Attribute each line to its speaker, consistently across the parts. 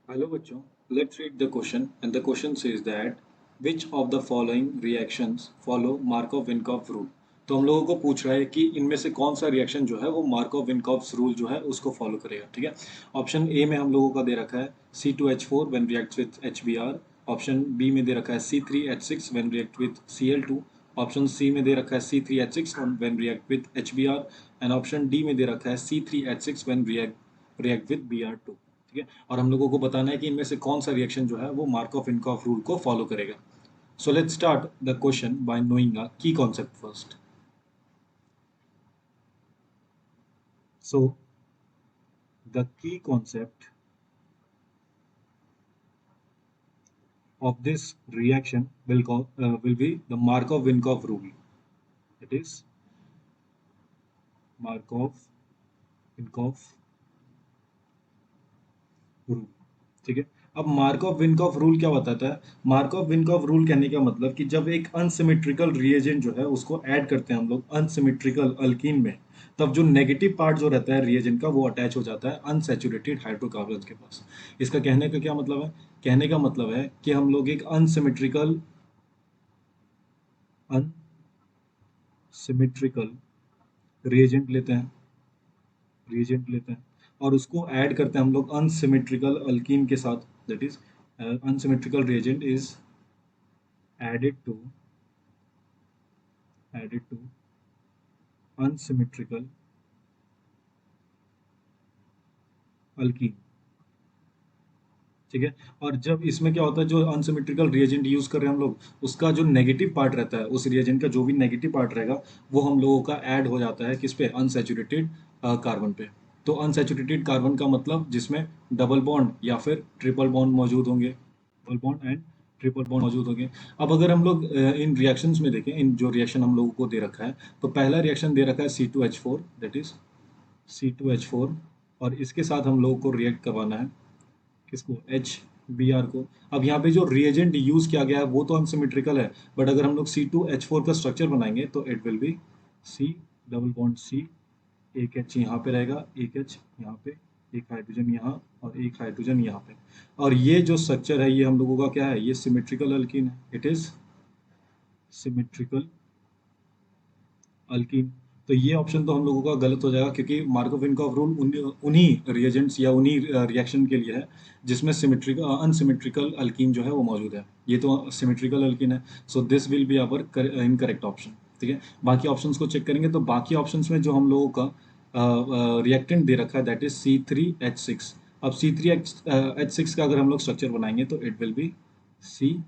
Speaker 1: Hello बच्चों, let's read the question and the question says that which of the following reactions follow Markov-Vinkoff rule। तो हम लोगों को पूछ रहा है कि इनमें से कौन सा रिएक्शन जो है वो मार्कोव-विनकॉफ रूल जो है उसको फॉलो करेगा। ठीक है, ऑप्शन ए में हम लोगों का दे रखा है C2H4 when reacts with HBr। Option B में दे रखा है C3H6 when react with Cl2। Option C में दे रखा है C3H6 when react with HBr and option D में दे रखा है C3H6 when react with Br2। ठीक है, और हम लोगों को बताना है कि इनमें से कौन सा रिएक्शन जो है वो मार्कov इनकॉफ रूल को फॉलो करेगा। So let's start the question by knowing a key concept first. So the key concept of this reaction will be the Markov-Vinkoff rule. It is Markov-Vinkoff rule. ठीक है, अब मार्कov विनकॉफ रूल क्या बताता है? मार्कov विनकॉफ रूल कहने का मतलब कि जब एक अनसिमेट्रिकल रिएजेंट जो है उसको ऐड करते हैं हम लोग अनसिमेट्रिकल अल्कीन में, तब जो नेगेटिव पार्ट जो रहता है रिएजेंट का वो अटैच हो जाता है अनसैचुरेटेड हाइड्रोकार्बन के पास। इसका कहने का क्या मतलब है? कहने का मतलब है कि हम लोग एक अनसिमेट्रिकल रिएजेंट लेते हैं और उसको ऐड करते हैं हम लोग अनसिमेट्रिकल अल्कीन के साथ। That is unsymmetrical reagent is added to added to unsymmetrical alkyne. ठीक है, और जब इसमें क्या होता है, जो अनसिमेट्रिकल रिएजेंट यूज कर रहे हैं हम लोग, उसका जो नेगेटिव पार्ट रहता है, उस रिएजेंट का जो भी नेगेटिव पार्ट रहेगा वो हम लोगों का ऐड हो जाता है किस पे? अनसैचुरेटेड कार्बन पे। तो अनसैचुरेटेड कार्बन का मतलब जिसमें डबल बॉन्ड या फिर ट्रिपल बॉन्ड मौजूद होंगे, double bond and triple bond मौजूद होंगे। अब अगर हम लोग इन रिएक्शंस में देखें, इन जो रिएक्शन हम लोगों को दे रखा है, तो पहला रिएक्शन दे रखा है C2H4, दैट इज C2H4, और इसके साथ हम लोगों को रिएक्ट करवाना है किसको? HBr को। अब यहाँ पे जो रिएजेंट यूज किया गया है वो तो अनसिमेट्रिकल है, बट अगर हम लोग C2H4 का स्ट्रक्चर बनाएंगे तो it will be C double bond C, एक H यहाँ पे रहेगा, एक H यहाँ पे, एक हाइड्रोजन यहाँ और एक हाइड्रोजन यहाँ पे। और ये जो स्ट्रक्चर है ये हम लोगों का क्या है? ये सिमेट्रिकल अल्कीन है। It is symmetrical alkyne. तो ये ऑप्शन तो हम लोगों का गलत हो जाएगा, क्योंकि मार्कोव-विनकॉफ रूल उन्हीं रिएजेंट्स या उन्हीं रिएक्शन के लिए है जिसमें सिमेट्रिक अनसिमेट्रिकल अल्कीन जो है वो मौजूद है। ये तो सिमेट्रिकल अल्कीन है, so this will be our incorrect option. ठीक है, बाकी ऑप्शंस को चेक करेंगे तो बाकी ऑप्शंस में जो हम लोगों का रिएक्टेंट दे रखा है दैट इज C3H6। अब C3H6 का अगर हम लोग स्ट्रक्चर बनाएंगे तो इट विल बी सी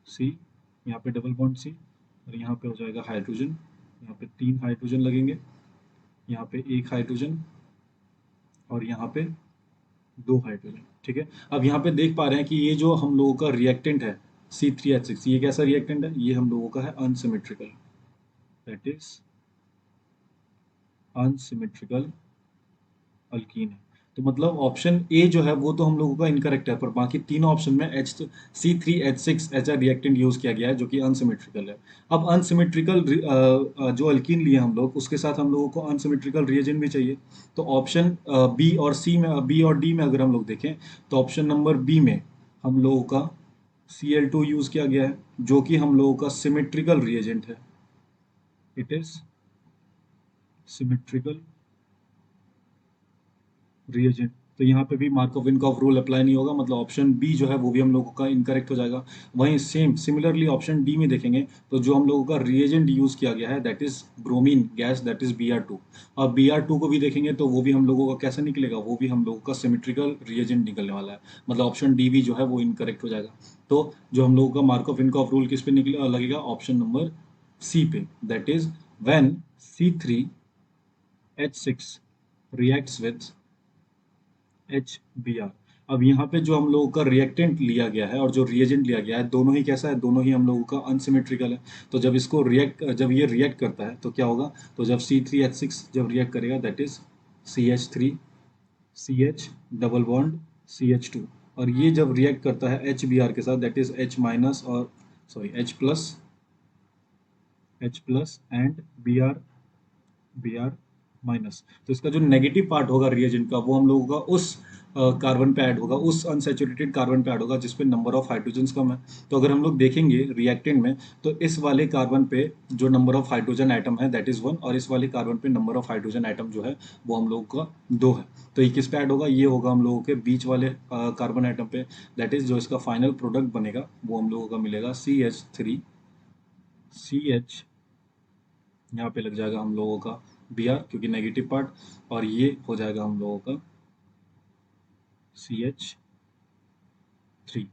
Speaker 1: सी, यहाँ पे डबल बॉन्ड सी, और यहाँ पे हो जाएगा हाइड्रोजन, यहाँ पे 3 हाइड्रोजन लगेंगे, यहाँ पे 1 हाइड्रोजन और यहाँ पे 2 हाइड्रोजन। ठीक है, अब यहाँ पे देख पा रहे हैं कि ये जो हम लोगों का रिएक्टेंट है C3H6, ये कैसा रिएक्टेंट है? ये हम लोगों का है unsymmetrical, that is unsymmetrical alkyne है। तो मतलब ऑप्शन ए जो है वो तो हम लोगों का इनकरेक्ट है, पर बाकी तीनों ऑप्शन में C3H6 as a reactant use किया गया है जो कि अनसिमेट्रिकल है। अब अनसिमेट्रिकल जो अल्कीन लिए हम लोग, उसके साथ हम लोगों को अनसिमेट्रिकल रिएजेंट भी चाहिए। तो ऑप्शन बी और डी में अगर हम लोग देखें तो ऑप्शन नंबर बी में हम लोगों का Cl2 यूज किया गया है जो कि हम लोगों का सिमेट्रिकल रिएजेंट है। It is symmetrical reagent. तो यहाँ पे भी मार्कोव विनकॉफ रूल अप्लाई नहीं होगा, मतलब ऑप्शन बी जो है वो भी हम लोगों का इनकरेक्ट हो जाएगा। वहीं सिमिलरली ऑप्शन डी में देखेंगे तो जो हम लोगों का रिएजेंट यूज किया गया है that is bromine gas, that is Br2। और Br2 को भी देखेंगे तो वो भी हम लोगों का कैसे निकलेगा? वो भी हम लोगों का सिमेट्रिकल रिएजेंट निकलने वाला है, मतलब ऑप्शन डी भी जो है वो इनकरेक्ट हो जाएगा। तो जो हम लोगों का मार्कोव विनकॉफ रूल किस पे निकले लगेगा? ऑप्शन नंबर सी पे, that is when C3H6 reacts with HBr। अब यहाँ पे जो हम लोगों का रिएक्टेंट लिया गया है और जो रिएजेंट लिया गया है, दोनों ही कैसा है? दोनों ही हम लोगों का अनसिमेट्रिकल है। तो जब ये रिएक्ट करता है तो क्या होगा? तो जब C3H6 जब रिएक्ट करेगा that is CH3 CH double bond CH2, और ये जब रिएक्ट करता है HBr के साथ दैट इज H माइनस और sorry H plus and Br minus. तो इसका जो नेगेटिव पार्ट होगा रिएजेंट का वो हम लोगों का उस कार्बन पे ऐड होगा, उस अनसैचुरेटेड कार्बन पे ऐड होगा जिस पे नंबर ऑफ हाइड्रोजन्स कम है। तो अगर हम लोग देखेंगे रिएक्टेंट में, तो इस वाले कार्बन पे जो नंबर ऑफ हाइड्रोजन एटम है दैट इज 1, और इस वाले कार्बन पे नंबर ऑफ हाइड्रोजन एटम जो है वो हम लोगों का 2 है। तो ये किस पे ऐड होगा, ये होगा हम लोगों के बीच वाले कार्बन एटम पे। दैट इज जो इसका फाइनल प्रोडक्ट बनेगा वो हम लोगों का मिलेगा CH3 यहाँ पे लग जाएगा हम लोगों का Br क्योंकि नेगेटिव पार्ट, और ये हो जाएगा हम लोगों का CH3।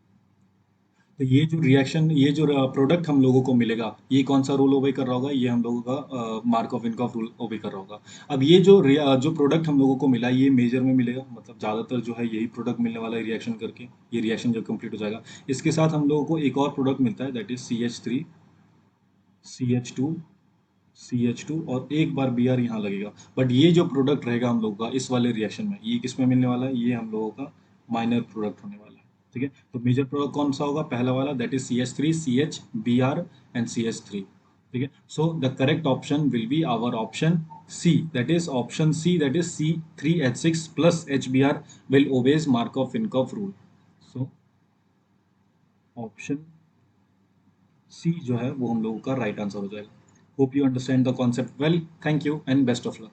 Speaker 1: तो ये जो रिएक्शन, ये जो प्रोडक्ट हम लोगों को मिलेगा, ये कौन सा रूल ओबे कर रहा होगा, ये हम लोगों का मार्कऑफ इनकॉफ रूल ओबे कर रहा होगा। अब ये जो जो प्रोडक्ट हम लोगों को मिला ये मेजर में मिलेगा, मतलब ज़्यादातर जो है यही प्रोडक्ट मिलने वाला है रिएक्शन करके। ये रिएक्शन जब कंप्लीट हो जाएगा, इसके साथ हम लोगों को एक और प्रोडक्ट मिलता है that is CH3 CH2 CH2, और एक बार Br यहाँ लगेगा। बट ये जो प्रोडक्ट रहेगा हम लोगों का इस वाले रिएक्शन में, ये किस में मिलने वाला है, ये हम लोगों का माइनर प्रोडक्ट होने वाला है। ठीक है, तो मेजर प्रोडक्ट कौन सा होगा, पहला वाला that is CH3 CH Br and CH3। ठीक है, so the correct option will be our option C, that is option C, that is C3H6 plus HBr will obey Markovnikov rule. So option C जो है वो हम लोगों का right answer हो जाएगा। Hope you understand the concept well, thank you and best of luck.